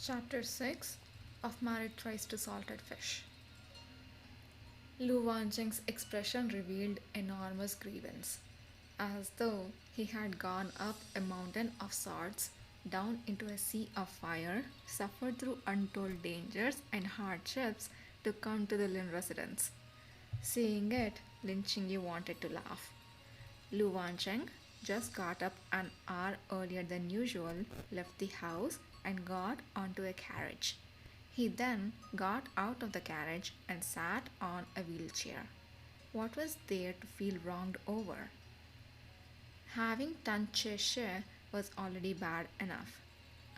Chapter 6 of Married Tries to Salted Fish. Lu Wancheng's expression revealed enormous grievance, as though he had gone up a mountain of sorts, down into a sea of fire, suffered through untold dangers and hardships to come to the Lin residence. Seeing it, Lin Qingyu wanted to laugh. Lu Wancheng just got up an hour earlier than usual, left the house, and got onto a carriage. He then got out of the carriage and sat on a wheelchair. What was there to feel wronged over? Having Tan Che She was already bad enough,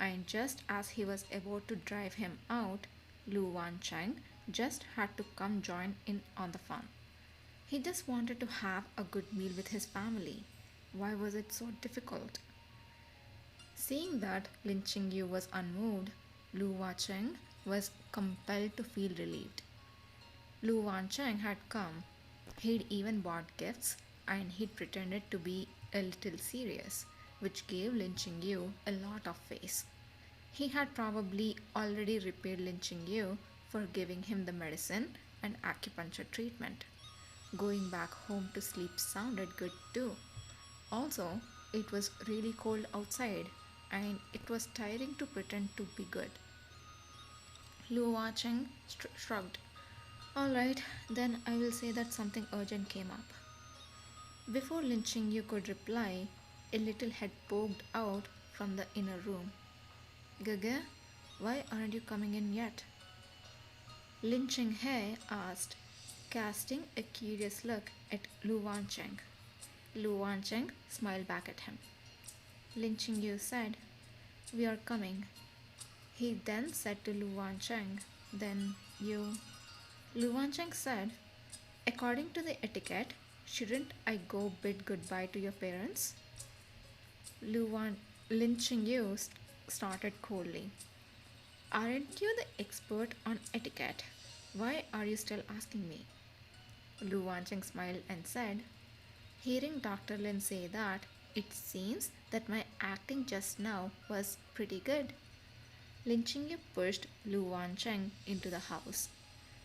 and just as he was about to drive him out, Lu Wancheng just had to come join in on the fun. He just wanted to have a good meal with his family. Why was it so difficult? Seeing that Lin Qingyu was unmoved, Lu Wancheng was compelled to feel relieved. Lu Wancheng had come. He'd even bought gifts and he'd pretended to be a little serious, which gave Lin Qingyu a lot of face. He had probably already repaid Lin Qingyu for giving him the medicine and acupuncture treatment. Going back home to sleep sounded good too. Also, it was really cold outside and it was tiring to pretend to be good. Lu Wacheng shrugged. Alright, then I will say that something urgent came up. Before Lin Qingyu could reply, a little head poked out from the inner room. Gege, why aren't you coming in yet? Lin Qinghe asked, casting a curious look at Lu Wancheng. Lu Wancheng smiled back at him. Lin Qingyu said, "We are coming." He then said to Lu Wancheng, "Then you." Lu Wancheng said, "According to the etiquette, shouldn't I go bid goodbye to your parents?" Lin Qingyu started coldly. "Aren't you the expert on etiquette? Why are you still asking me?" Lu Wancheng smiled and said, "Hearing Dr. Lin say that, it seems that my acting just now was pretty good." Lin Qingyu pushed Lu Wancheng into the house.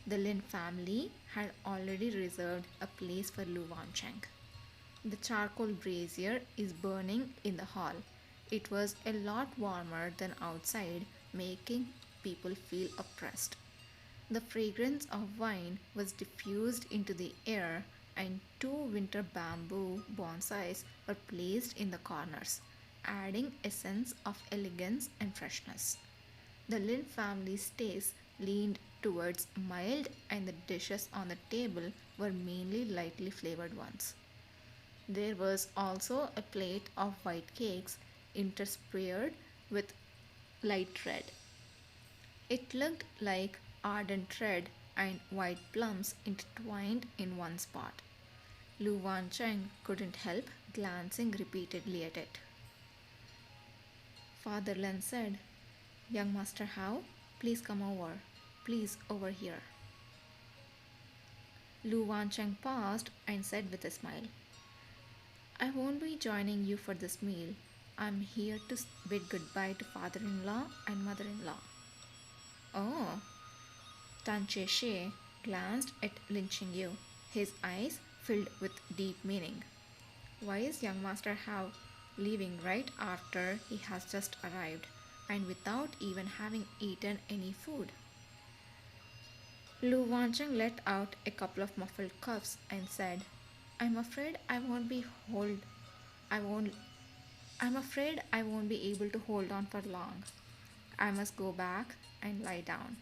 The Lin family had already reserved a place for Lu Wancheng. The charcoal brazier is burning in the hall. It was a lot warmer than outside, making people feel oppressed. The fragrance of wine was diffused into the air, and two winter bamboo bonsais were placed in the corners, adding a sense of elegance and freshness. The Lin family's taste leaned towards mild, and the dishes on the table were mainly lightly flavored ones. There was also a plate of white cakes interspersed with light red. It looked like ardent red and white plums intertwined in one spot. Lu Wancheng couldn't help glancing repeatedly at it. Father Len said, "Young Master Hao, please come over. Please over here." Lu Wancheng paused and said with a smile, "I won't be joining you for this meal. I'm here to bid goodbye to father-in-law and mother-in-law." "Oh." Tan Che She glanced at Lin Qingyu, his eyes filled with deep meaning. "Why is young Master Hao leaving right after he has just arrived and without even having eaten any food?" Lu Wancheng let out a couple of muffled coughs and said, "I'm afraid I won't be hold I won't I'm afraid I won't be able to hold on for long. I must go back and lie down.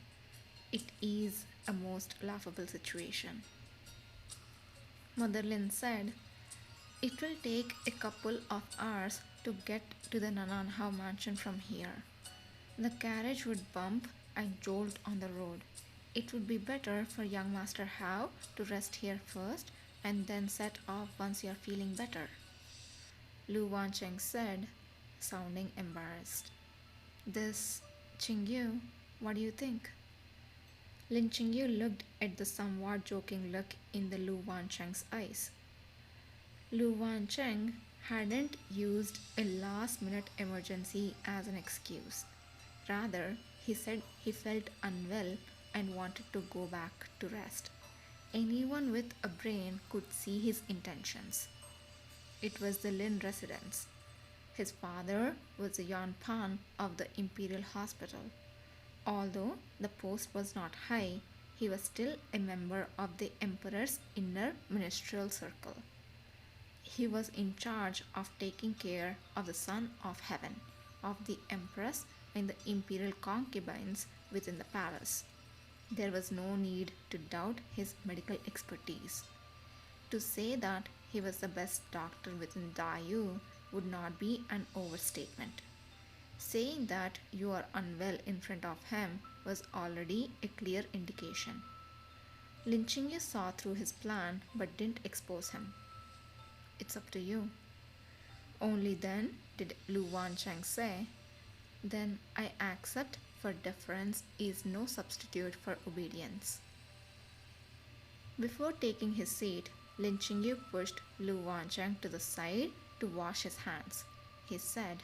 It is a most laughable situation." Mother Lin said, "It will take a couple of hours to get to the Nananhao mansion from here. The carriage would bump and jolt on the road. It would be better for young Master Hao to rest here first and then set off once you are feeling better." Lu Wancheng said, sounding embarrassed. "This, Qingyu, what do you think?" Lin Qingyu looked at the somewhat joking look in the Lu Wancheng's eyes. Lu Wancheng hadn't used a last minute emergency as an excuse. Rather, He said he felt unwell and wanted to go back to rest. Anyone with a brain could see his intentions. It was the Lin residence. His father was the Yuan Pan of the Imperial Hospital. Although the post was not high, he was still a member of the emperor's inner ministerial circle. He was in charge of taking care of the Son of Heaven, of the empress, and the imperial concubines within the palace. There was no need to doubt his medical expertise. To say that he was the best doctor within Dayu would not be an overstatement. Saying that you are unwell in front of him was already a clear indication. Lin Qingyu saw through his plan but didn't expose him. It's up to you. Only then did Lu Wancheng say, then I accept, for deference is no substitute for obedience. Before taking his seat, Lin Qingyu pushed Lu Wancheng to the side to wash his hands. He said,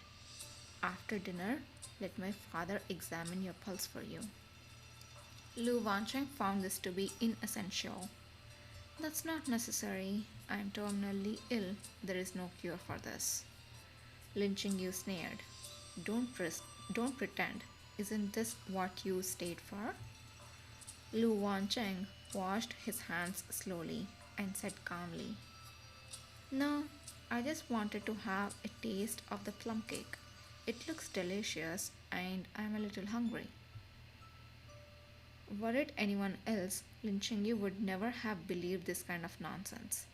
after dinner, let my father examine your pulse for you. Lu Wancheng found this to be inessential. That's not necessary. I am terminally ill. There is no cure for this. Lin Qingyu sneered. Don't pretend. Isn't this what you stayed for? Lu Wancheng washed his hands slowly and said calmly, no, I just wanted to have a taste of the plum cake. It looks delicious and I'm a little hungry. Were it anyone else, Lin Qingyu would never have believed this kind of nonsense.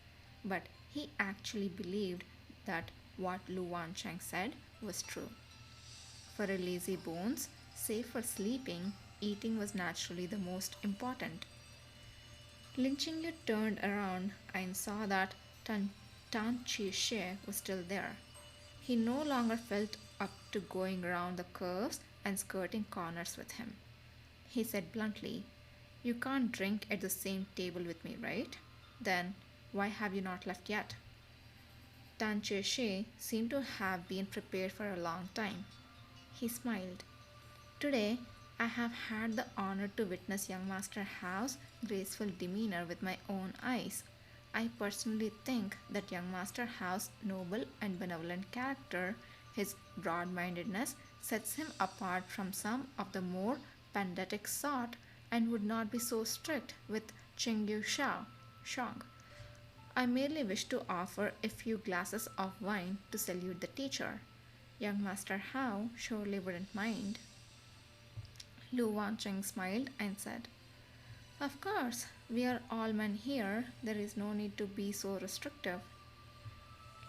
But he actually believed that what Lu Wancheng said was true. For a lazy bones, save for sleeping, eating was naturally the most important. Lin Qingyu turned around and saw that Tan Chi She was still there. He no longer felt up to going around the curves and skirting corners with him. He said bluntly, you can't drink at the same table with me, right? Then why have you not left yet? Tan Che She seemed to have been prepared for a long time. He smiled. Today, I have had the honor to witness young Master Hao's graceful demeanor with my own eyes. I personally think that young Master Hao's noble and benevolent character, his broad-mindedness, sets him apart from some of the more pedantic sort and would not be so strict with Chengyu Shang. I merely wish to offer a few glasses of wine to salute the teacher. Young Master Hao surely wouldn't mind. Lu Wancheng smiled and said, of course, we are all men here. There is no need to be so restrictive.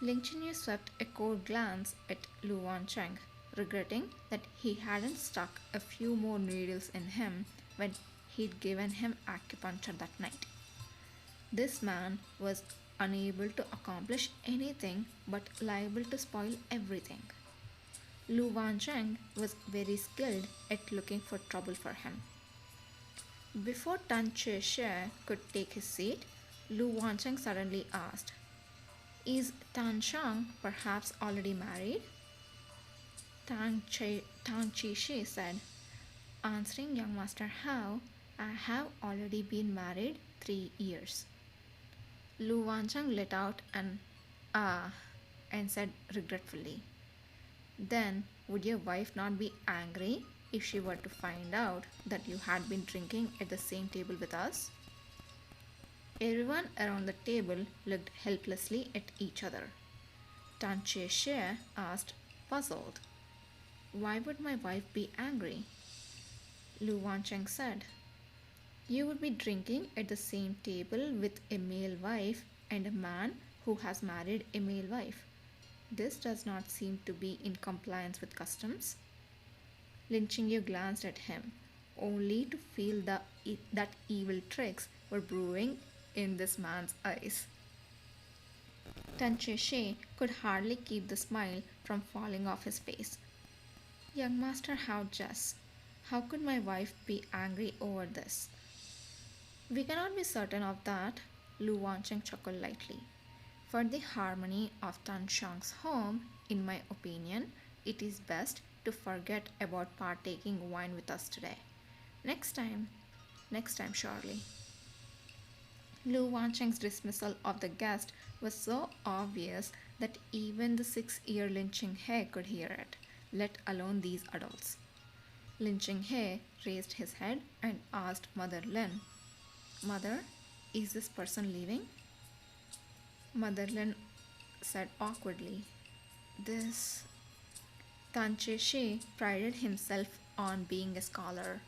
Lin Qingyu swept a cold glance at Lu Wancheng, regretting that he hadn't stuck a few more needles in him when he'd given him acupuncture that night. This man was unable to accomplish anything but liable to spoil everything. Lu Wancheng was very skilled at looking for trouble for him. Before Tan Che She could take his seat, Lu Wancheng suddenly asked, is Tan Shang perhaps already married? Tang Chi Shi said, answering young Master Hao, I have already been married 3 years. Lu Wancheng let out an ah and said regretfully, then would your wife not be angry if she were to find out that you had been drinking at the same table with us? Everyone around the table looked helplessly at each other. Tan Che She asked, puzzled, why would my wife be angry? Lu Wancheng said, you would be drinking at the same table with a male wife and a man who has married a male wife. This does not seem to be in compliance with customs. Lin Qingyu glanced at him, only to feel that evil tricks were brewing in this man's eyes. Tan Che She could hardly keep the smile from falling off his face. Young Master, how just? How could my wife be angry over this? We cannot be certain of that, Lu Wancheng chuckled lightly. For the harmony of Tan Shang's home, in my opinion, it is best to forget about partaking wine with us today. Next time, next time, surely. Lu Wancheng's dismissal of the guest was so obvious that even the 6-year Lin Ching-he could hear it, let alone these adults. Lin Ching-he raised his head and asked Mother Lin, "Mother, is this person leaving?" Mother Lin said awkwardly, "This." Tan Che Shi prided himself on being a scholar.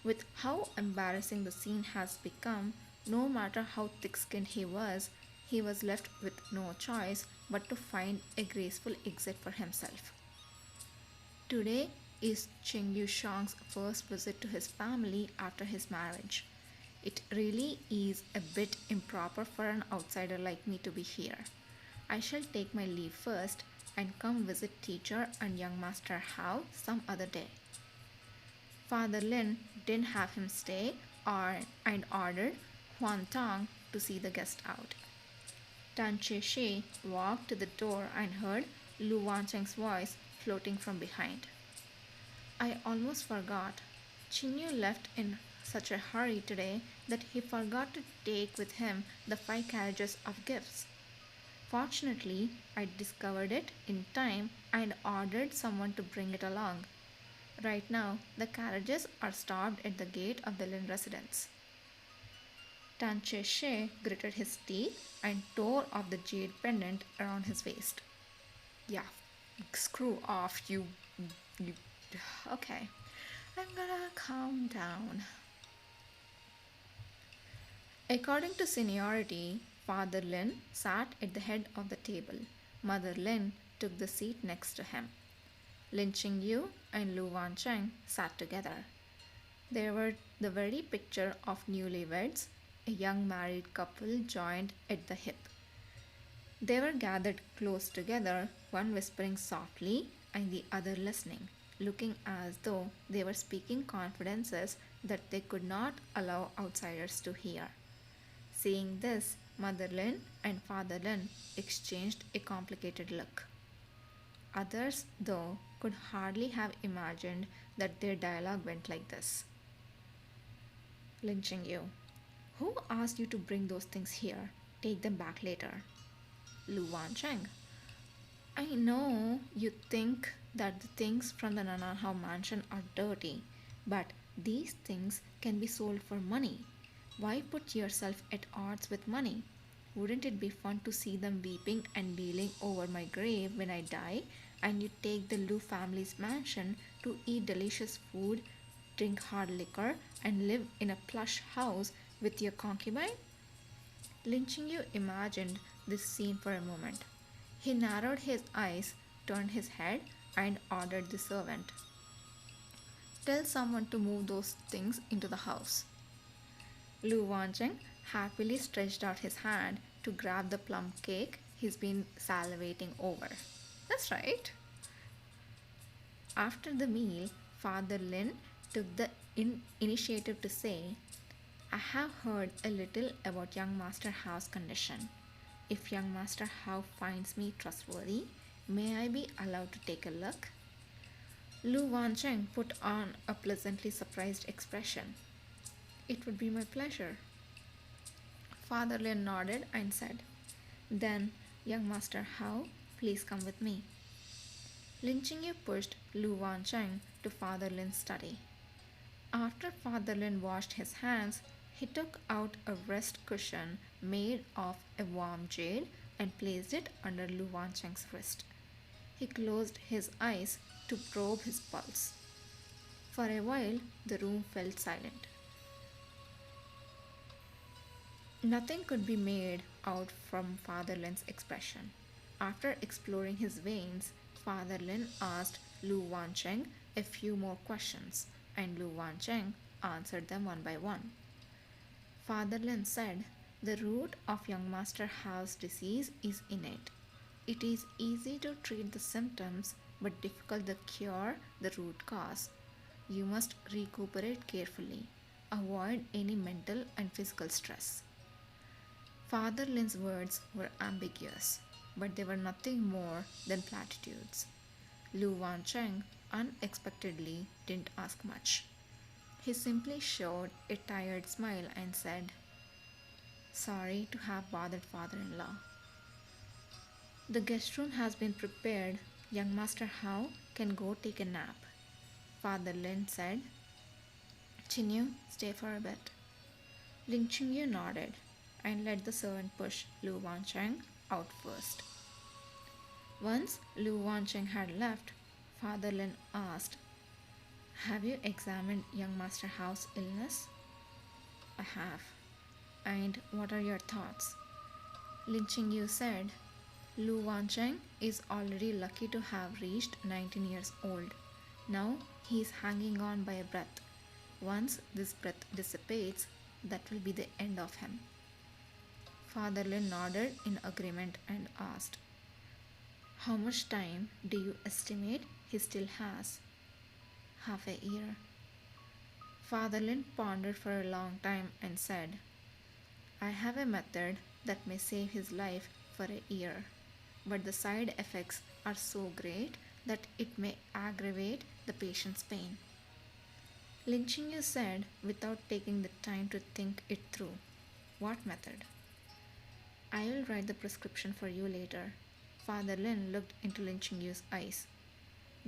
With how embarrassing the scene has become, no matter how thick skinned he was left with no choice but to find a graceful exit for himself. Today is Cheng Yushang's first visit to his family after his marriage. It really is a bit improper for an outsider like me to be here. I shall take my leave first and come visit teacher and young master Hao some other day. Father Lin didn't have him stay and ordered Huan Tong to see the guest out. Tan Che Shi walked to the door and heard Lu Wancheng's voice floating from behind. "I almost forgot. Chinyu left in such a hurry today that he forgot to take with him the 5 carriages of gifts. Fortunately, I discovered it in time and ordered someone to bring it along. Right now, the carriages are stopped at the gate of the Lin residence." Tan Che She gritted his teeth and tore off the jade pendant around his waist. "Yeah, screw off, you. Okay, I'm gonna calm down." According to seniority, Father Lin sat at the head of the table. Mother Lin took the seat next to him. Lin Qingyu and Lu Wancheng sat together. They were the very picture of newlyweds, a young married couple joined at the hip. They were gathered close together, one whispering softly and the other listening, looking as though they were speaking confidences that they could not allow outsiders to hear. Seeing this, Mother Lin and Father Lin exchanged a complicated look. Others, though, could hardly have imagined that their dialogue went like this. "Lin Chingyu, who asked you to bring those things here? Take them back later." Lu Wancheng, "I know you think that the things from the Nananhao mansion are dirty, but these things can be sold for money. Why put yourself at odds with money? Wouldn't it be fun to see them weeping and wailing over my grave when I die, and you take the Lu family's mansion to eat delicious food, drink hard liquor, and live in a plush house with your concubine?" Lin Qingyu imagined this scene for a moment. He narrowed his eyes, turned his head, and ordered the servant, "Tell someone to move those things into the house." Lu Wancheng happily stretched out his hand to grab the plum cake he's been salivating over. "That's right." After the meal, Father Lin took the initiative to say, "I have heard a little about young Master Hao's condition. If young Master Hao finds me trustworthy, may I be allowed to take a look?" Lu Wancheng put on a pleasantly surprised expression. "It would be my pleasure." Father Lin nodded and said, "Then, young Master Hao, please come with me." Lin Qingyu pushed Lu Wancheng to Father Lin's study. After Father Lin washed his hands, he took out a rest cushion made of a warm jade and placed it under Lu Wancheng's wrist. He closed his eyes to probe his pulse. For a while, the room felt silent. Nothing could be made out from Father Lin's expression. After exploring his veins, Father Lin asked Lu Wancheng a few more questions, and Lu Wancheng answered them one by one. Father Lin said, "The root of young Master Hao's disease is innate. It is easy to treat the symptoms, but difficult to cure the root cause. You must recuperate carefully. Avoid any mental and physical stress." Father Lin's words were ambiguous, but they were nothing more than platitudes. Lu Wancheng unexpectedly didn't ask much. He simply showed a tired smile and said, "Sorry to have bothered father in law. The guest room has been prepared. Young Master Hao can go take a nap." Father Lin said, "Chinyu, stay for a bit." Ling Chingyu nodded and let the servant push Lu Wancheng out first. Once Lu Wancheng had left, Father Lin asked, "Have you examined young Master Hao's illness?" "I have." "And what are your thoughts?" Lin Qingyu said, "Lu Wancheng is already lucky to have reached 19 years old. Now he is hanging on by a breath. Once this breath dissipates, that will be the end of him." Father Lin nodded in agreement and asked, "How much time do you estimate he still has?" "Half a year." Father Lin pondered for a long time and said, "I have a method that may save his life for a year, but the side effects are so great that it may aggravate the patient's pain." Lin Qingyu said without taking the time to think it through, "What method?" "I will write the prescription for you later." Father Lin looked into Lin Qingyu's eyes.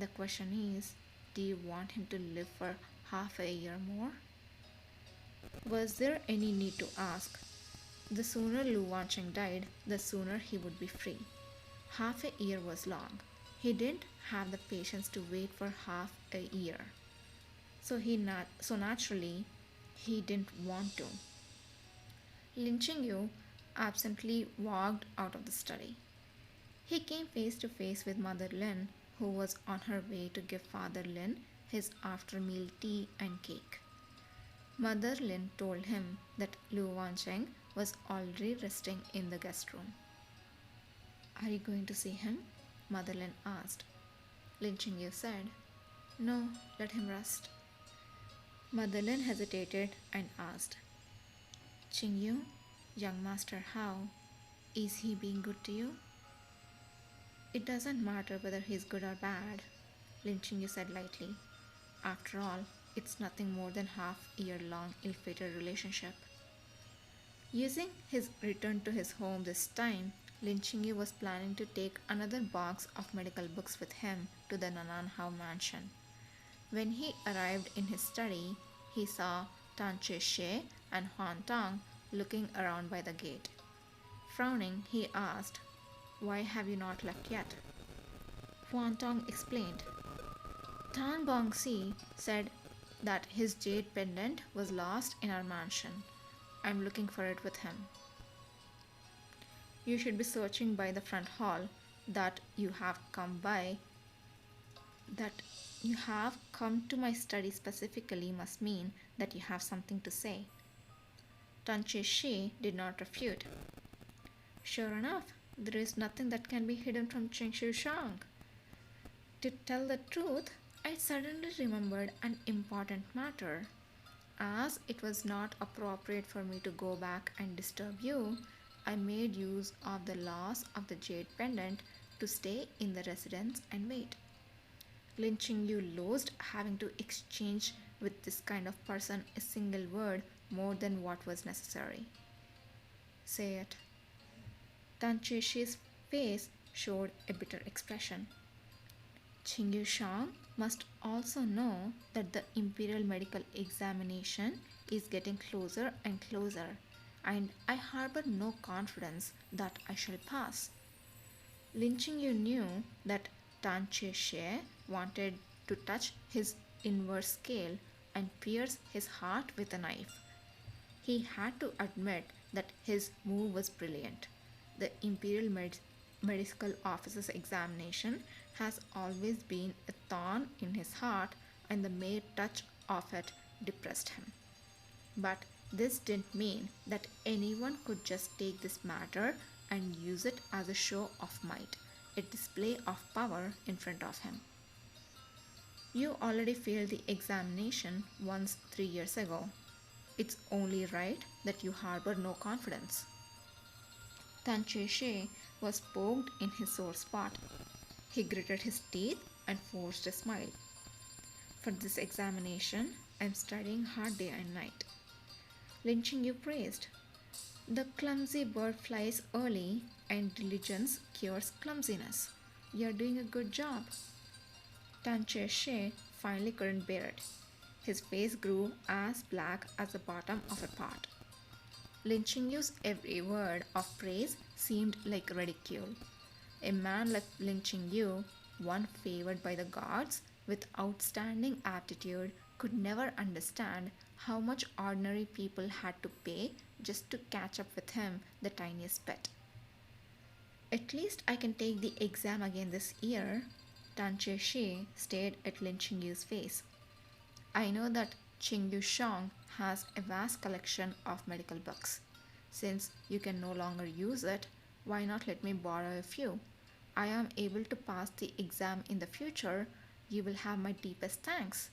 "The question is, do you want him to live for half a year more?" Was there any need to ask? The sooner Lu Wancheng died, the sooner he would be free. Half a year was long. He didn't have the patience to wait for half a year. So naturally, he didn't want to. Lin Qingyu absently walked out of the study. He came face to face with Mother Lin, who was on her way to give Father Lin his after meal tea and cake. Mother Lin told him that Lu Wancheng was already resting in the guest room. "Are you going to see him?" Mother Lin asked. Lin Qingyu said, "No, let him rest." Mother Lin hesitated and asked, "Qingyu, young Master Hao, is he being good to you?" "It doesn't matter whether he's good or bad," Lin Qingyu said lightly. "After all, it's nothing more than half-year-long ill-fated relationship." Using his return to his home this time, Lin Qingyu was planning to take another box of medical books with him to the Nananhao mansion. When he arrived in his study, he saw Tan Che She and Huan Tong looking around by the gate. Frowning, he asked, "Why have you not left yet?" Huan Tong explained. "Tan Bongxi said that his jade pendant was lost in our mansion. I'm looking for it with him." "You should be searching by the front hall. That you have come by that you have come to my study specifically must mean that you have something to say." Tan Che Shi did not refute. "Sure enough, there is nothing that can be hidden from Cheng Shu Shang. To tell the truth, I suddenly remembered an important matter. As it was not appropriate for me to go back and disturb you, I made use of the loss of the jade pendant to stay in the residence and wait." Lin Qingyu loathed having to exchange with this kind of person a single word more than what was necessary. "Say it." Tan Chishi's face showed a bitter expression. "Qingyu Shang must also know that the imperial medical examination is getting closer and closer, and I harbor no confidence that I shall pass." Lin Qingyu knew that Tan Che She wanted to touch his inverse scale and pierce his heart with a knife. He had to admit that his move was brilliant. The Imperial Medical Officer's examination has always been a thorn in his heart, and the mere touch of it depressed him. But this didn't mean that anyone could just take this matter and use it as a show of might, a display of power in front of him. "You already failed the examination once 3 years ago. It's only right that you harbor no confidence." Tan Che She was poked in his sore spot. He gritted his teeth and forced a smile. For this examination, I'm studying hard day and night. Lin Yu praised. The clumsy bird flies early, and diligence cures clumsiness. You're doing a good job. Tan Che She finally couldn't bear it. His face grew as black as the bottom of a pot. Lin Yu's every word of praise seemed like ridicule. A man like Lin Yu, one favored by the gods with outstanding aptitude, could never understand how much ordinary people had to pay just to catch up with him the tiniest bit. At least I can take the exam again this year. Tan Che Shi stared at Lin Yu's face. I know that Qingyu Shang has a vast collection of medical books. Since you can no longer use it, why not let me borrow a few? I am able to pass the exam in the future. You will have my deepest thanks.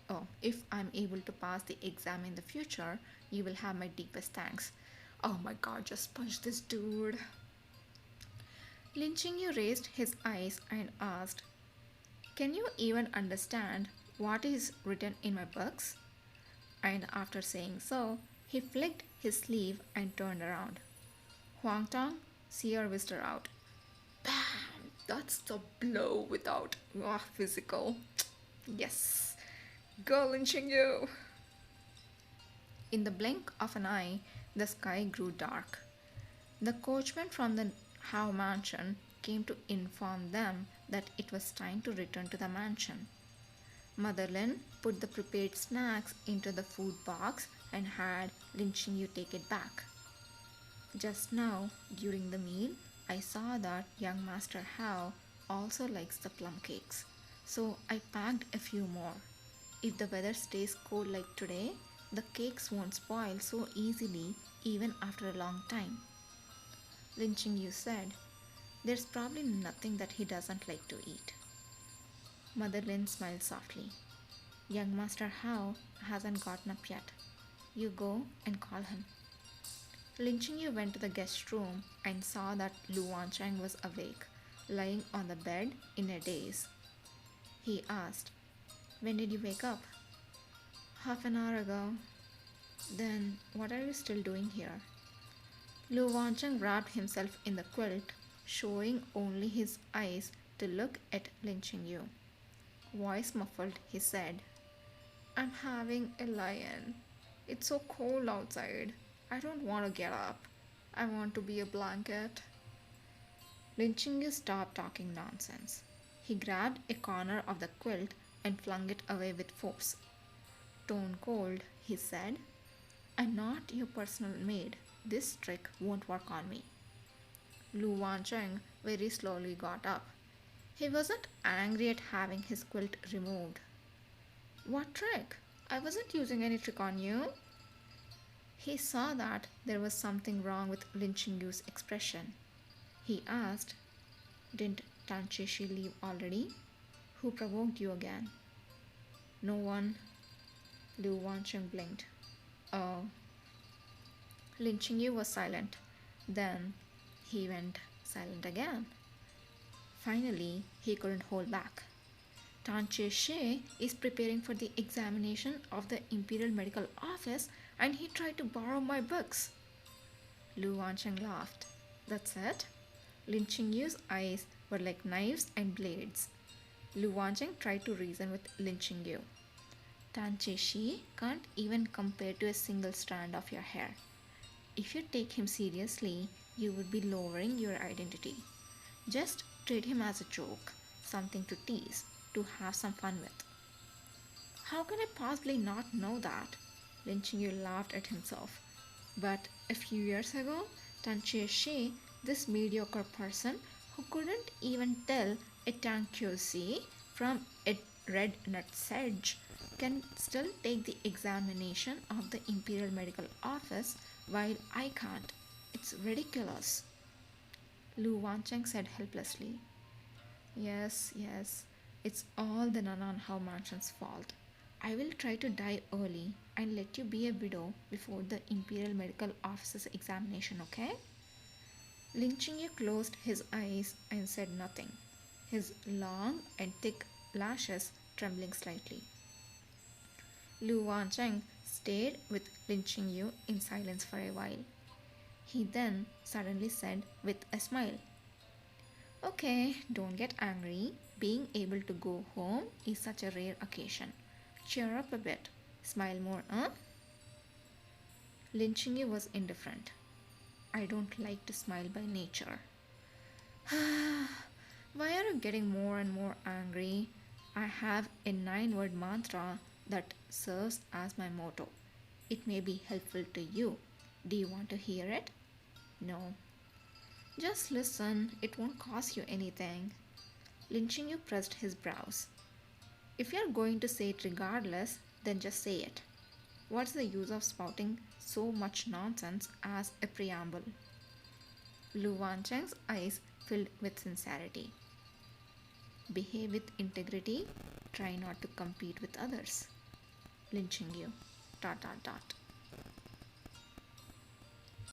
Oh, if I'm able to pass the exam in the future, you will have my deepest thanks. Oh my god, just punch this dude. Lin Qingyu raised his eyes and asked, can you even understand what is written in my books? And after saying so, he flicked his sleeve and turned around. Huang Tong, see your visitor out. Bam! That's the blow without physical. Yes! Go, Lin Qingyu! In the blink of an eye, the sky grew dark. The coachman from the Howe mansion came to inform them that it was time to return to the mansion. Mother Lin put the prepared snacks into the food box and had Lin Yu take it back. Just now, during the meal, I saw that young Master Hao also likes the plum cakes, so I packed a few more. If the weather stays cold like today, the cakes won't spoil so easily even after a long time. Lin Yu said, there's probably nothing that he doesn't like to eat. Mother Lin smiled softly. Young Master Hao hasn't gotten up yet. You go and call him. Lin Yu went to the guest room and saw that Lu Wancheng was awake, lying on the bed in a daze. He asked, when did you wake up? Half an hour ago. Then what are you still doing here? Lu Wancheng wrapped himself in the quilt, showing only his eyes to look at Lin Yu. Voice muffled, he said, I'm having a lion. It's so cold outside. I don't want to get up. I want to be a blanket. Lin Yu stopped talking nonsense. He grabbed a corner of the quilt and flung it away with force. Stone cold, he said, I'm not your personal maid. This trick won't work on me. Lu Wancheng very slowly got up. He wasn't angry at having his quilt removed. What trick? I wasn't using any trick on you. He saw that there was something wrong with Lin Yu's expression. He asked, didn't Tan Che Shi leave already? Who provoked you again? No one. Lu Wancheng blinked. Oh. Lin Yu was silent. Then he went silent again. Finally, he couldn't hold back. Tan Che She is preparing for the examination of the Imperial Medical Office and he tried to borrow my books. Lu Wancheng laughed. That's it? Lin Yu's eyes were like knives and blades. Lu Wancheng tried to reason with Lin Yu. Tan Che Shi can't even compare to a single strand of your hair. If you take him seriously, you would be lowering your identity. Just treat him as a joke, something to tease, to have some fun with. How can I possibly not know that? Lin Yu laughed at himself. But a few years ago, Tan Che Shi, this mediocre person who couldn't even tell a Tankyusi from a red nut sedge, can still take the examination of the Imperial Medical Office while I can't. It's ridiculous. Lu Wancheng said helplessly. Yes, yes, it's all the Nanan Hao mansion's fault. I will try to die early and let you be a widow before the Imperial Medical Office's examination, okay? Lin Yu closed his eyes and said nothing. his long and thick lashes trembling slightly. Lu Wancheng stared with Lin Qingyu in silence for a while. He then suddenly said with a smile, "Okay, don't get angry. Being able to go home is such a rare occasion. Cheer up a bit. Smile more, huh?" Lin Qingyu was indifferent. "I don't like to smile by nature." "Why are you getting more and more angry? I have a 9 word mantra that serves as my motto. It may be helpful to you. Do you want to hear it?" "No." "Just listen, it won't cost you anything." Lin Qingyu pressed his brows. "If you're going to say it regardless, then just say it. What's the use of spouting so much nonsense as a preamble?" Lu Wancheng's eyes filled with sincerity. "Behave with integrity. Try not to compete with others." Lin Qingyu. Dot dot dot.